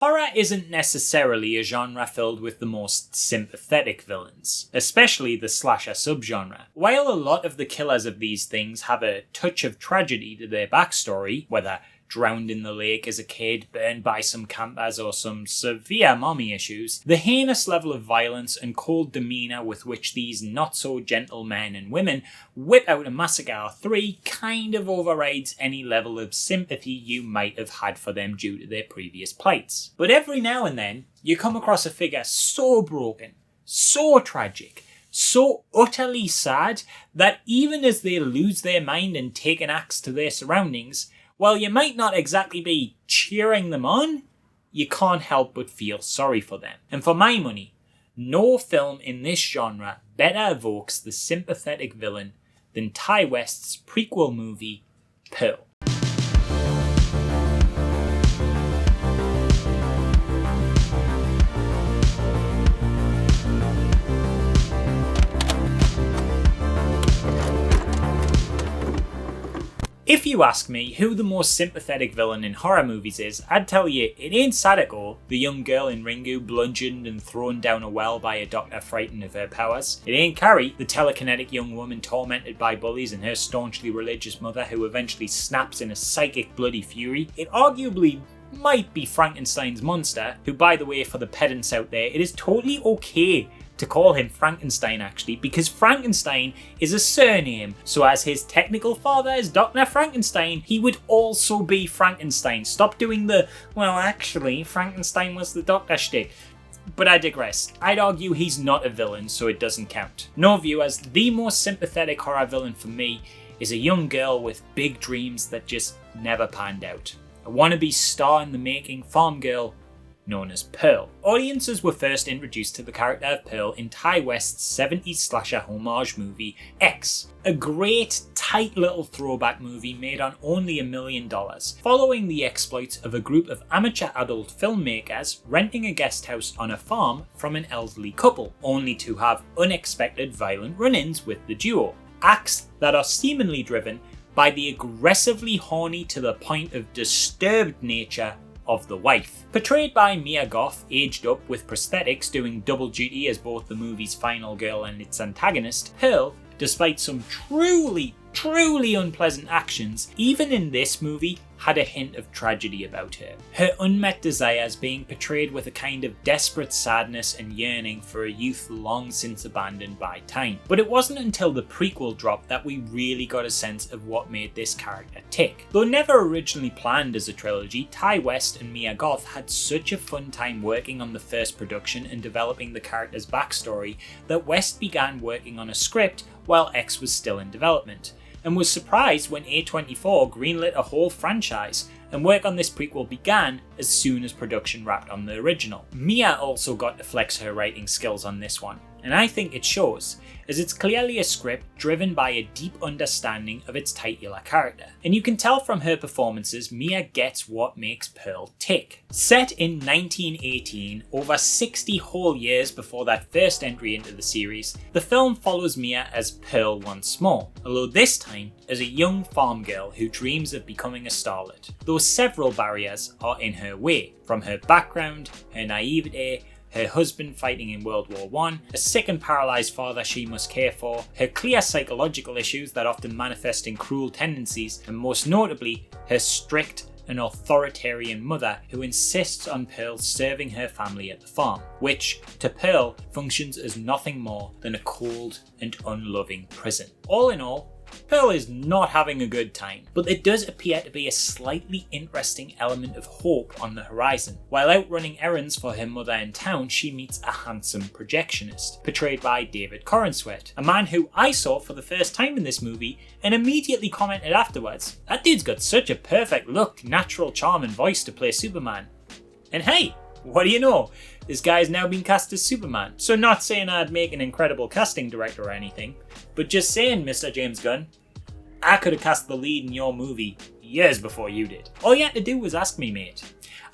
Horror isn't necessarily a genre filled with the most sympathetic villains, especially the slasher subgenre. While a lot of the killers of these things have a touch of tragedy to their backstory, whether drowned in the lake as a kid, burned by some campers, or some severe mommy issues, the heinous level of violence and cold demeanour with which these not-so-gentle men and women whip out a massacre 3 kind of overrides any level of sympathy you might have had for them due to their previous plights. But every now and then, you come across a figure so broken, so tragic, so utterly sad, that even as they lose their mind and take an axe to their surroundings, while you might not exactly be cheering them on, you can't help but feel sorry for them. And for my money, no film in this genre better evokes the sympathetic villain than Ti West's prequel movie, Pearl. If you ask me who the most sympathetic villain in horror movies is, I'd tell you it ain't Sadako, the young girl in Ringu bludgeoned and thrown down a well by a doctor frightened of her powers. It ain't Carrie, the telekinetic young woman tormented by bullies and her staunchly religious mother who eventually snaps in a psychic bloody fury. It arguably might be Frankenstein's monster, who, by the way, for the pedants out there, it is totally okay to call him Frankenstein actually, because Frankenstein is a surname, so as his technical father is Dr. Frankenstein, he would also be Frankenstein. Stop doing the, well actually, Frankenstein was the doctor shtick. But I digress. I'd argue he's not a villain, so it doesn't count. No, viewers, the most sympathetic horror villain for me is a young girl with big dreams that just never panned out. A wannabe star in the making farm girl known as Pearl. Audiences were first introduced to the character of Pearl in Ti West's 70s slasher homage movie X, a great, tight little throwback movie made on only $1 million, following the exploits of a group of amateur adult filmmakers renting a guest house on a farm from an elderly couple, only to have unexpected violent run-ins with the duo. Acts that are seemingly driven by the aggressively horny to the point of disturbed nature of the wife. Portrayed by Mia Goth, aged up with prosthetics doing double duty as both the movie's final girl and its antagonist, Pearl, despite some truly unpleasant actions, even in this movie had a hint of tragedy about her. Her unmet desires being portrayed with a kind of desperate sadness and yearning for a youth long since abandoned by time. But it wasn't until the prequel dropped that we really got a sense of what made this character tick. Though never originally planned as a trilogy, Ti West and Mia Goth had such a fun time working on the first production and developing the character's backstory that West began working on a script while X was still in development, and was surprised when A24 greenlit a whole franchise, and work on this prequel began as soon as production wrapped on the original. Mia also got to flex her writing skills on this one, and I think it shows, as it's clearly a script driven by a deep understanding of its titular character. And you can tell from her performances, Mia gets what makes Pearl tick. Set in 1918, over 60 whole years before that first entry into the series, the film follows Mia as Pearl once more, although this time as a young farm girl who dreams of becoming a starlet, though several barriers are in her way, from her background, her naivete, her husband fighting in World War I, a sick and paralysed father she must care for, her clear psychological issues that often manifest in cruel tendencies, and most notably, her strict and authoritarian mother who insists on Pearl serving her family at the farm, which, to Pearl, functions as nothing more than a cold and unloving prison. All in all, Pearl is not having a good time, but there does appear to be a slightly interesting element of hope on the horizon. While out running errands for her mother in town, she meets a handsome projectionist, portrayed by David Corenswet, a man who I saw for the first time in this movie and immediately commented afterwards, "That dude's got such a perfect look, natural charm and voice to play Superman." And hey, what do you know? This guy's now been cast as Superman. So not saying I'd make an incredible casting director or anything, but just saying, Mr. James Gunn, I could have cast the lead in your movie years before you did. All you had to do was ask me, mate.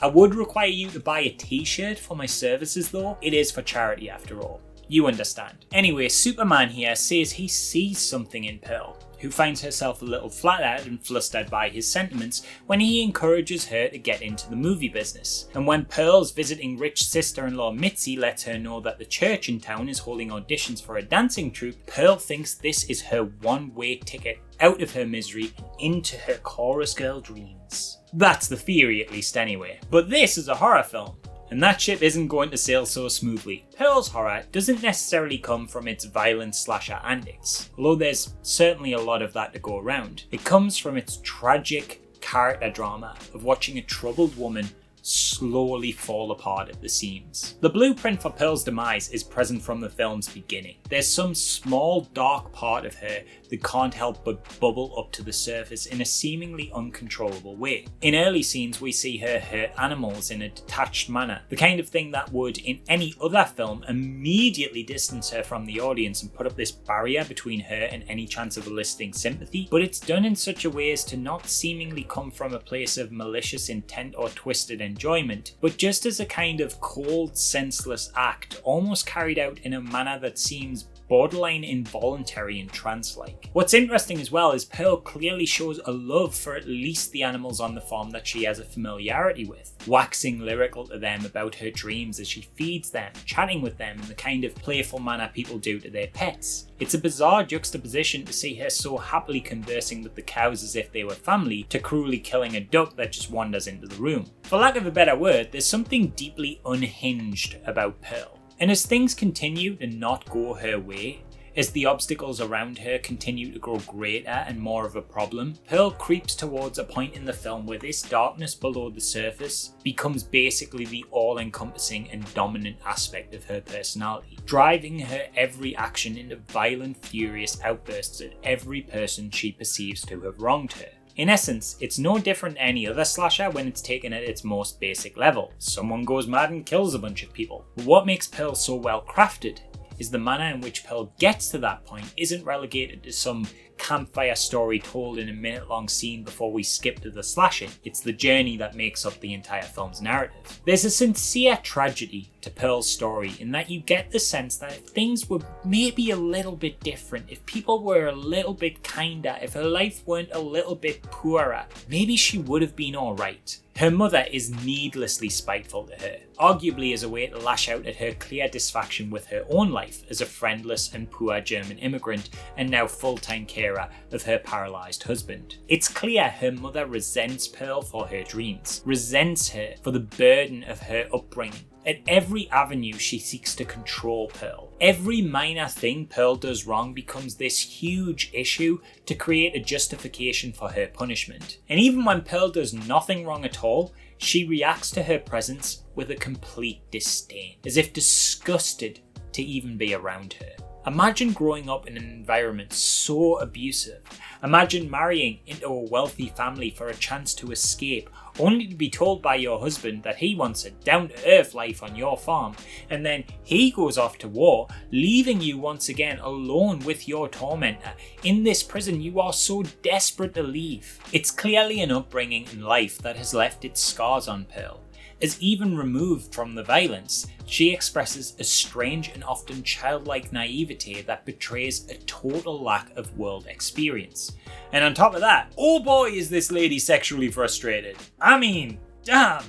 I would require you to buy a t-shirt for my services though. It is for charity after all. You understand. Anyway, Superman here says he sees something in Pearl. who finds herself a little flattered and flustered by his sentiments when he encourages her to get into the movie business. And when Pearl's visiting rich sister-in-law Mitzi lets her know that the church in town is holding auditions for a dancing troupe, Pearl thinks this is her one-way ticket out of her misery and into her chorus girl dreams. That's the theory, at least anyway. But this is a horror film, and that ship isn't going to sail so smoothly. Pearl's horror doesn't necessarily come from its violent slasher antics, although there's certainly a lot of that to go around. It comes from its tragic character drama of watching a troubled woman slowly fall apart at the seams. The blueprint for Pearl's demise is present from the film's beginning. There's some small dark part of her that can't help but bubble up to the surface in a seemingly uncontrollable way. In early scenes we see her hurt animals in a detached manner, the kind of thing that would in any other film immediately distance her from the audience and put up this barrier between her and any chance of eliciting sympathy, but it's done in such a way as to not seemingly come from a place of malicious intent or twisted enjoyment, but just as a kind of cold, senseless act, almost carried out in a manner that seems borderline involuntary and trance-like. What's interesting as well is Pearl clearly shows a love for at least the animals on the farm that she has a familiarity with, waxing lyrical to them about her dreams as she feeds them, chatting with them in the kind of playful manner people do to their pets. It's a bizarre juxtaposition to see her so happily conversing with the cows as if they were family, to cruelly killing a duck that just wanders into the room. For lack of a better word, there's something deeply unhinged about Pearl. And as things continue to not go her way, as the obstacles around her continue to grow greater and more of a problem, Pearl creeps towards a point in the film where this darkness below the surface becomes basically the all-encompassing and dominant aspect of her personality, driving her every action into violent, furious outbursts at every person she perceives to have wronged her. In essence, it's no different than any other slasher when it's taken at its most basic level. Someone goes mad and kills a bunch of people. But what makes Pearl so well crafted is the manner in which Pearl gets to that point isn't relegated to some campfire story told in a minute-long scene before we skip to the slashing. It's the journey that makes up the entire film's narrative. There's a sincere tragedy to Pearl's story in that you get the sense that if things were maybe a little bit different, if people were a little bit kinder, if her life weren't a little bit poorer, maybe she would have been alright. Her mother is needlessly spiteful to her, arguably as a way to lash out at her clear dissatisfaction with her own life as a friendless and poor German immigrant and now full-time carer of her paralysed husband. It's clear her mother resents Pearl for her dreams, resents her for the burden of her upbringing. At every avenue she seeks to control Pearl. Every minor thing Pearl does wrong becomes this huge issue to create a justification for her punishment. And even when Pearl does nothing wrong at all, she reacts to her presence with a complete disdain, as if disgusted to even be around her. Imagine growing up in an environment so abusive. Imagine marrying into a wealthy family for a chance to escape, only to be told by your husband that he wants a down-to-earth life on your farm, and then he goes off to war, leaving you once again alone with your tormentor in this prison you are so desperate to leave. It's clearly an upbringing in life that has left its scars on Pearl. As even removed from the violence, she expresses a strange and often childlike naivety that betrays a total lack of world experience. And on top of that, oh boy is this lady sexually frustrated. I mean, damn,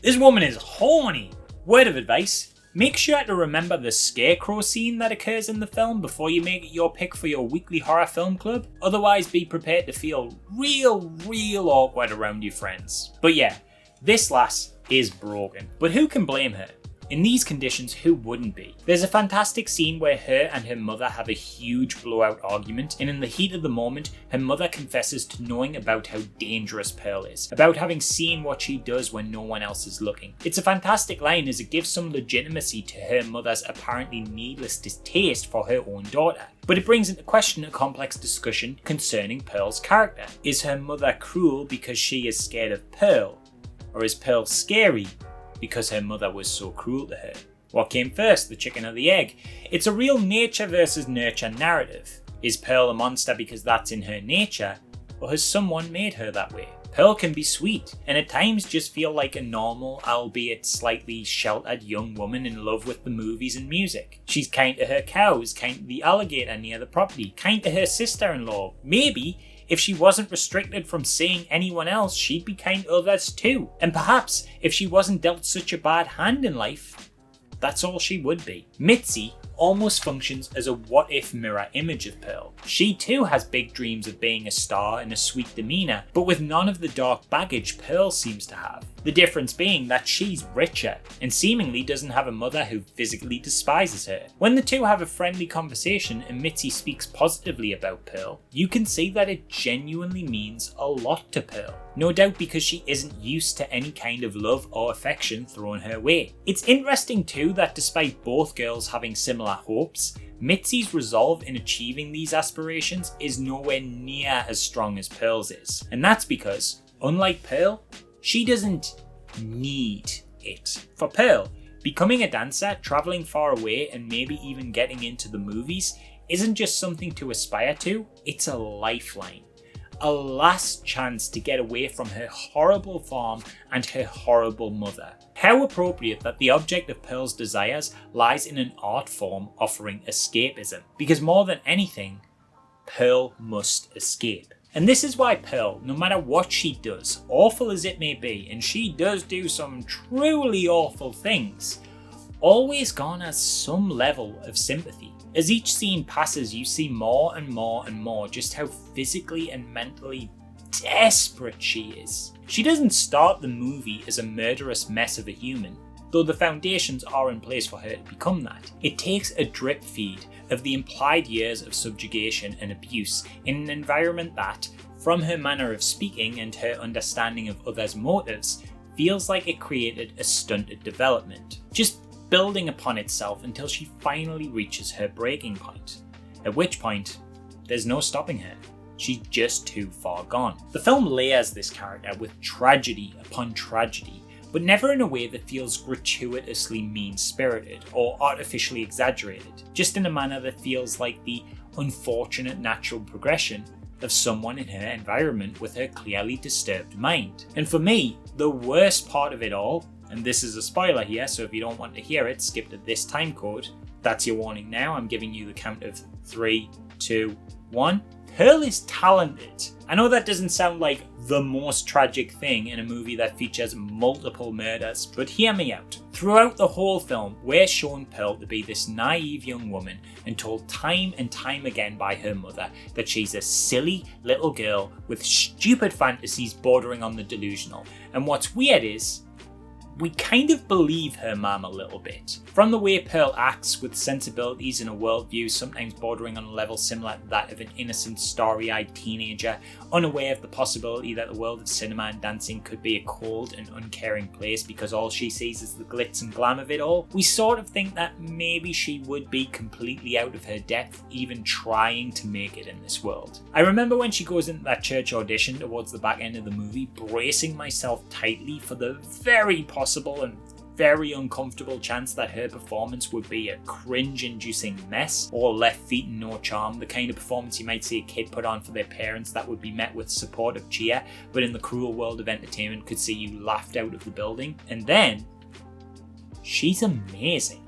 this woman is horny. Word of advice, make sure to remember the scarecrow scene that occurs in the film before you make it your pick for your weekly horror film club. Otherwise, be prepared to feel real awkward around your friends. But yeah, this lass is broken, but who can blame her? In these conditions, who wouldn't be? There's a fantastic scene where her and her mother have a huge blowout argument, and in the heat of the moment, her mother confesses to knowing about how dangerous Pearl is, about having seen what she does when no one else is looking. It's a fantastic line as it gives some legitimacy to her mother's apparently needless distaste for her own daughter. But it brings into question a complex discussion concerning Pearl's character. Is her mother cruel because she is scared of Pearl? Or is Pearl scary because her mother was so cruel to her? What came first, the chicken or the egg? It's a real nature versus nurture narrative. Is Pearl a monster because that's in her nature, or has someone made her that way? Pearl can be sweet, and at times just feel like a normal, albeit slightly sheltered young woman in love with the movies and music. She's kind to her cows, kind to the alligator near the property, kind to her sister-in-law. Maybe, if she wasn't restricted from seeing anyone else, she'd be kind to others too. And perhaps, if she wasn't dealt such a bad hand in life, that's all she would be. Mitzi almost functions as a what-if mirror image of Pearl. She too has big dreams of being a star and a sweet demeanour, but with none of the dark baggage Pearl seems to have. The difference being that she's richer, and seemingly doesn't have a mother who physically despises her. When the two have a friendly conversation and Mitzi speaks positively about Pearl, you can see that it genuinely means a lot to Pearl. No doubt because she isn't used to any kind of love or affection thrown her way. It's interesting too that despite both girls having similar hopes, Mitzi's resolve in achieving these aspirations is nowhere near as strong as Pearl's is. And that's because, unlike Pearl, she doesn't need it. For Pearl, becoming a dancer, travelling far away, and maybe even getting into the movies isn't just something to aspire to, it's a lifeline. A last chance to get away from her horrible farm and her horrible mother. How appropriate that the object of Pearl's desires lies in an art form offering escapism. Because more than anything, Pearl must escape. And this is why Pearl, no matter what she does, awful as it may be, and she does do some truly awful things, always garners some level of sympathy. As each scene passes, you see more and more and more just how physically and mentally desperate she is. She doesn't start the movie as a murderous mess of a human, though the foundations are in place for her to become that. It takes a drip feed of the implied years of subjugation and abuse in an environment that, from her manner of speaking and her understanding of others' motives, feels like it created a stunted development, just building upon itself until she finally reaches her breaking point, at which point there's no stopping her. She's just too far gone. The film layers this character with tragedy upon tragedy, but never in a way that feels gratuitously mean-spirited or artificially exaggerated, just in a manner that feels like the unfortunate natural progression of someone in her environment with her clearly disturbed mind. And for me, the worst part of it all, and this is a spoiler here, so if you don't want to hear it, skip to this time code. That's your warning now. I'm giving you the count of 3, 2, 1. Pearl is talented. I know that doesn't sound like the most tragic thing in a movie that features multiple murders, but hear me out. Throughout the whole film, we're shown Pearl to be this naive young woman and told time and time again by her mother that she's a silly little girl with stupid fantasies bordering on the delusional. And what's weird is, we kind of believe her mum a little bit. From the way Pearl acts with sensibilities and a worldview sometimes bordering on a level similar to that of an innocent, starry-eyed teenager, unaware of the possibility that the world of cinema and dancing could be a cold and uncaring place because all she sees is the glitz and glam of it all, we sort of think that maybe she would be completely out of her depth even trying to make it in this world. I remember when she goes into that church audition towards the back end of the movie, bracing myself tightly for the very possible and very uncomfortable chance that her performance would be a cringe-inducing mess, or left feet and no charm, the kind of performance you might see a kid put on for their parents that would be met with supportive cheer, but in the cruel world of entertainment could see you laughed out of the building. And then, she's amazing.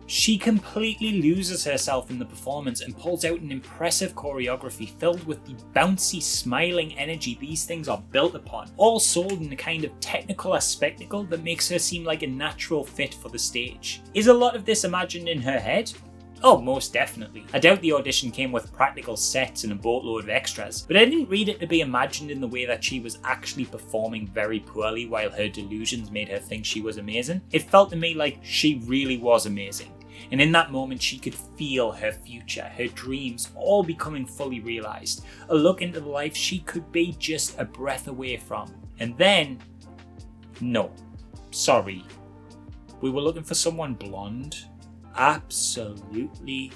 She completely loses herself in the performance and pulls out an impressive choreography filled with the bouncy, smiling energy these things are built upon, all sold in a kind of technicolor spectacle that makes her seem like a natural fit for the stage. Is a lot of this imagined in her head? Oh, most definitely. I doubt the audition came with practical sets and a boatload of extras, but I didn't read it to be imagined in the way that she was actually performing very poorly while her delusions made her think she was amazing. It felt to me like she really was amazing. And in that moment she could feel her future, her dreams all becoming fully realised, a look into the life she could be just a breath away from. And then, no, sorry, we were looking for someone blonde, absolutely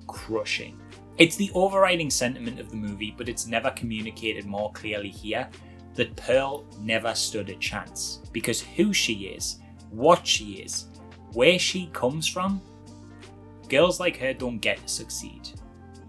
crushing. It's the overriding sentiment of the movie, but it's never communicated more clearly here, that Pearl never stood a chance, because who she is, what she is, where she comes from, girls like her don't get to succeed.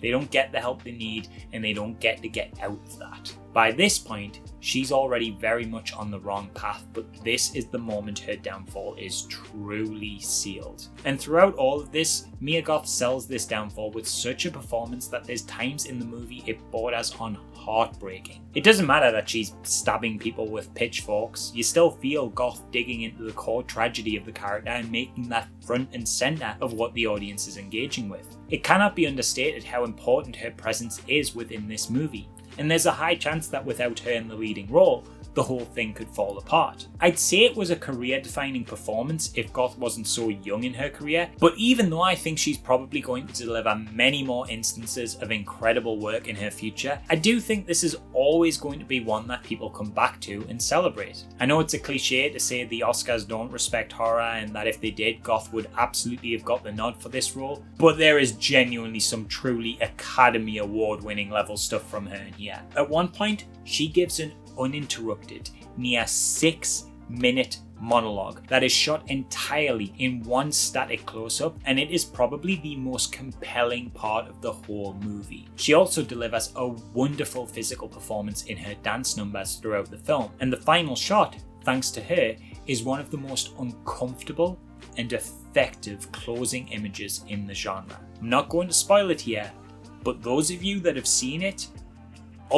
They don't get the help they need, and they don't get to get out of that. By this point, she's already very much on the wrong path, but this is the moment her downfall is truly sealed. And throughout all of this, Mia Goth sells this downfall with such a performance that there's times in the movie it borders on heartbreaking. It doesn't matter that she's stabbing people with pitchforks, you still feel Goth digging into the core tragedy of the character and making that front and centre of what the audience is engaging with. It cannot be understated how important her presence is within this movie, and there's a high chance that without her in the leading role, the whole thing could fall apart. I'd say it was a career-defining performance if Goth wasn't so young in her career, but even though I think she's probably going to deliver many more instances of incredible work in her future, I do think this is always going to be one that people come back to and celebrate. I know it's a cliche to say the Oscars don't respect horror and that if they did, Goth would absolutely have got the nod for this role, but there is genuinely some truly Academy Award-winning level stuff from her in here. At one point, she gives an uninterrupted, near 6-minute monologue that is shot entirely in one static close-up, and it is probably the most compelling part of the whole movie. She also delivers a wonderful physical performance in her dance numbers throughout the film, and the final shot, thanks to her, is one of the most uncomfortable and effective closing images in the genre. I'm not going to spoil it here, but those of you that have seen it,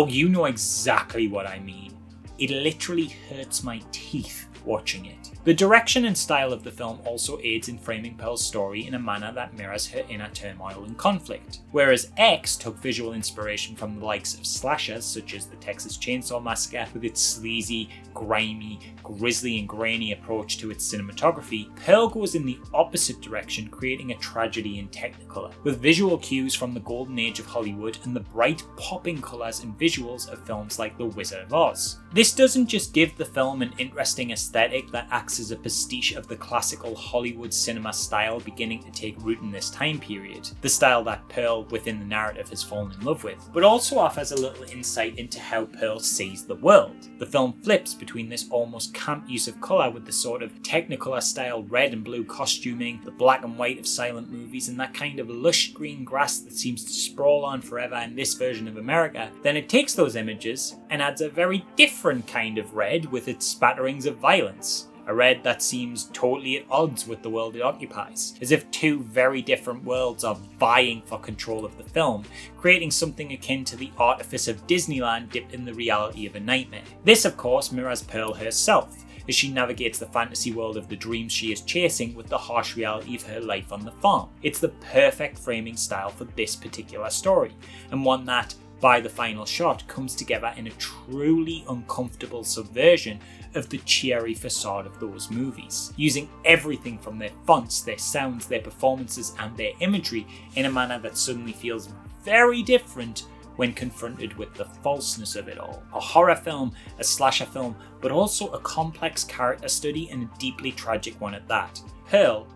you know exactly what I mean. It literally hurts my teeth watching it. The direction and style of the film also aids in framing Pearl's story in a manner that mirrors her inner turmoil and conflict. Whereas X took visual inspiration from the likes of slashers such as the Texas Chainsaw Massacre with its sleazy, grimy, grisly and grainy approach to its cinematography, Pearl goes in the opposite direction, creating a tragedy in Technicolor, with visual cues from the golden age of Hollywood and the bright popping colours and visuals of films like The Wizard of Oz. This doesn't just give the film an interesting aesthetic that acts as a pastiche of the classical Hollywood cinema style beginning to take root in this time period, the style that Pearl within the narrative has fallen in love with, but also offers a little insight into how Pearl sees the world. The film flips between this almost camp use of colour with the sort of Technicolor style red and blue costuming, the black and white of silent movies, and that kind of lush green grass that seems to sprawl on forever in this version of America. Then it takes those images and adds a very different kind of red with its spatterings of violence. A red that seems totally at odds with the world it occupies, as if two very different worlds are vying for control of the film, creating something akin to the artifice of Disneyland dipped in the reality of a nightmare. This, of course, mirrors Pearl herself, as she navigates the fantasy world of the dreams she is chasing with the harsh reality of her life on the farm. It's the perfect framing style for this particular story, and one that, by the final shot, comes together in a truly uncomfortable subversion of the cheery facade of those movies, using everything from their fonts, their sounds, their performances and their imagery in a manner that suddenly feels very different when confronted with the falseness of it all. A horror film, a slasher film, but also a complex character study and a deeply tragic one at that. Pearl,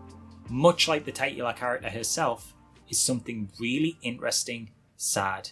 much like the titular character herself, is something really interesting, sad,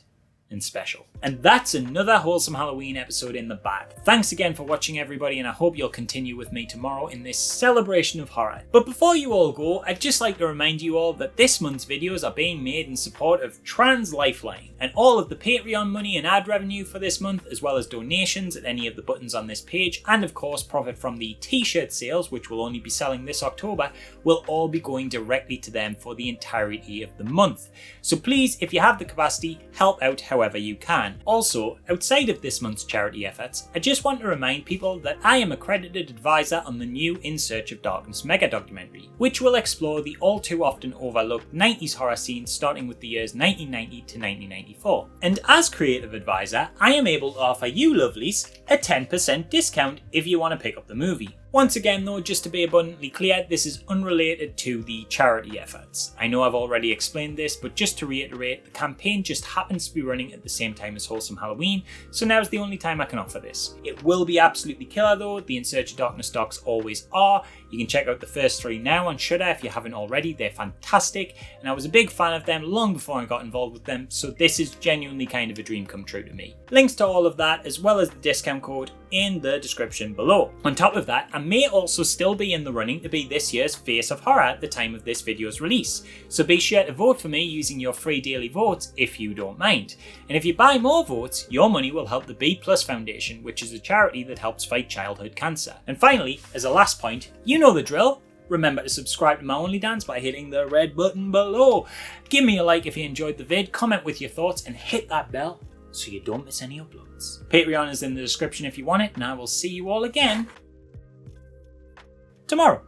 and special. And that's another Wholesome Halloween episode in the bag. Thanks again for watching, everybody, and I hope you'll continue with me tomorrow in this celebration of horror. But before you all go, I'd just like to remind you all that this month's videos are being made in support of Trans Lifeline, and all of the Patreon money and ad revenue for this month, as well as donations at any of the buttons on this page, and of course profit from the t-shirt sales, which will only be selling this October, will all be going directly to them for the entirety of the month. So please, if you have the capacity, help out however you can. Also, outside of this month's charity efforts, I just want to remind people that I am accredited advisor on the new In Search of Darkness mega documentary, which will explore the all too often overlooked 90s horror scene starting with the years 1990 to 1994. And as creative advisor, I am able to offer you lovelies a 10% discount if you want to pick up the movie. Once again though, just to be abundantly clear, this is unrelated to the charity efforts. I know I've already explained this, but just to reiterate, the campaign just happens to be running at the same time as Wholesome Halloween, so now's the only time I can offer this. It will be absolutely killer though, the In Search of Darkness docs always are. You can check out the first 3 now on Shudder if you haven't already. They're fantastic, and I was a big fan of them long before I got involved with them, so this is genuinely kind of a dream come true to me. Links to all of that, as well as the discount code, in the description below. On top of that, I may also still be in the running to be this year's Face of Horror at the time of this video's release, so be sure to vote for me using your free daily votes if you don't mind. And if you buy more votes, your money will help the B+ Foundation, which is a charity that helps fight childhood cancer. And finally, as a last point, you know the drill. Remember to subscribe to my OnlyDance by hitting the red button below. Give me a like if you enjoyed the vid, comment with your thoughts, and hit that bell so you don't miss any uploads. Patreon is in the description if you want it, and I will see you all again tomorrow.